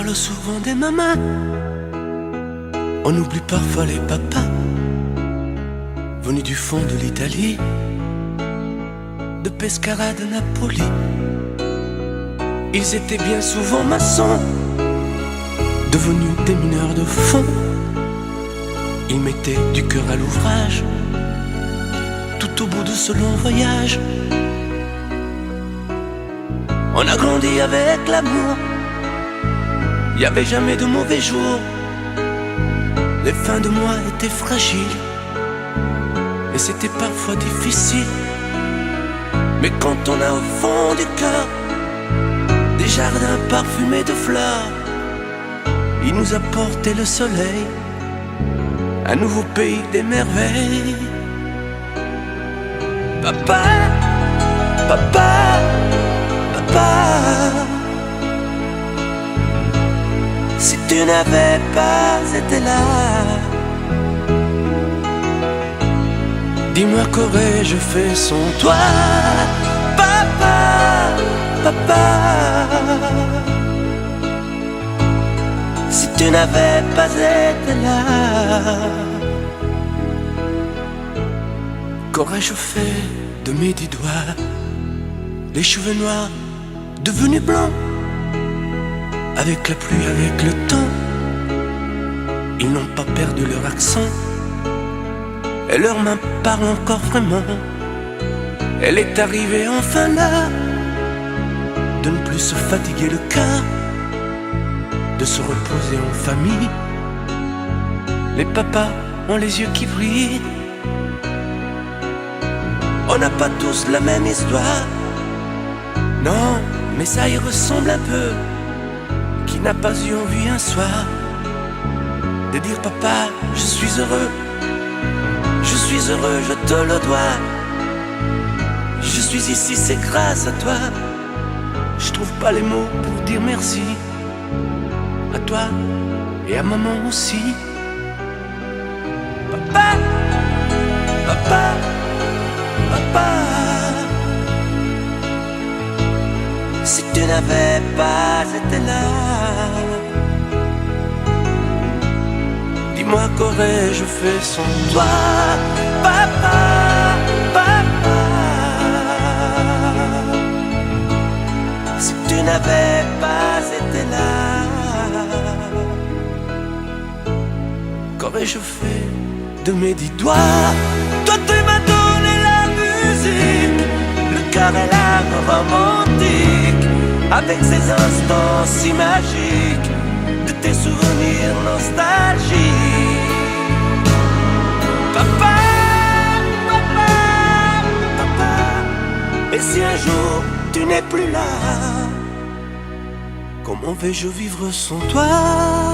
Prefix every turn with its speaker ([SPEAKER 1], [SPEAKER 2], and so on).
[SPEAKER 1] parle souvent des mamans, on oublie parfois les papas, venus du fond de l'Italie, de Pescara, de Napoli. Ils étaient bien souvent maçons, devenus des mineurs de fond. Ils mettaient du cœur à l'ouvrage, tout au bout de ce long voyage. On a grandi avec l'amour, y avait jamais de mauvais jours. Les fins de mois étaient fragiles, et c'était parfois difficile. Mais quand on a au fond du cœur des jardins parfumés de fleurs, il nous a porté le soleil, un nouveau pays des merveilles. Papa, papa, papa, si tu n'avais pas été là, dis-moi qu'aurais-je fait sans toi. Papa, papa, si tu n'avais pas été là, qu'aurais-je fait de mes 10 doigts? Les cheveux noirs devenus blancs, avec la pluie, avec le temps, ils n'ont pas perdu leur accent, et leurs mains parlent encore vraiment. Elle est arrivée enfin là, de ne plus se fatiguer le cœur, de se reposer en famille. Les papas ont les yeux qui brillent. On n'a pas tous la même histoire, non, mais ça y ressemble un peu. Qui n'a pas eu envie un soir de dire papa, je suis heureux, je suis heureux, je te le dois. Je suis ici, c'est grâce à toi. Je trouve pas les mots pour dire merci à toi et à maman aussi. Papa, papa, papa, si tu n'avais pas été là, dis-moi qu'aurais-je fait sans toi. Papa, papa, si tu n'avais pas été là, qu'aurais-je fait de mes 10 doigts? Toi tu m'as donné la musique, le cœur et l'âme romantique, avec ces instants si magiques de tes souvenirs nostalgiques. Papa, papa, papa, et si un jour tu n'es plus là, comment vais-je vivre sans toi?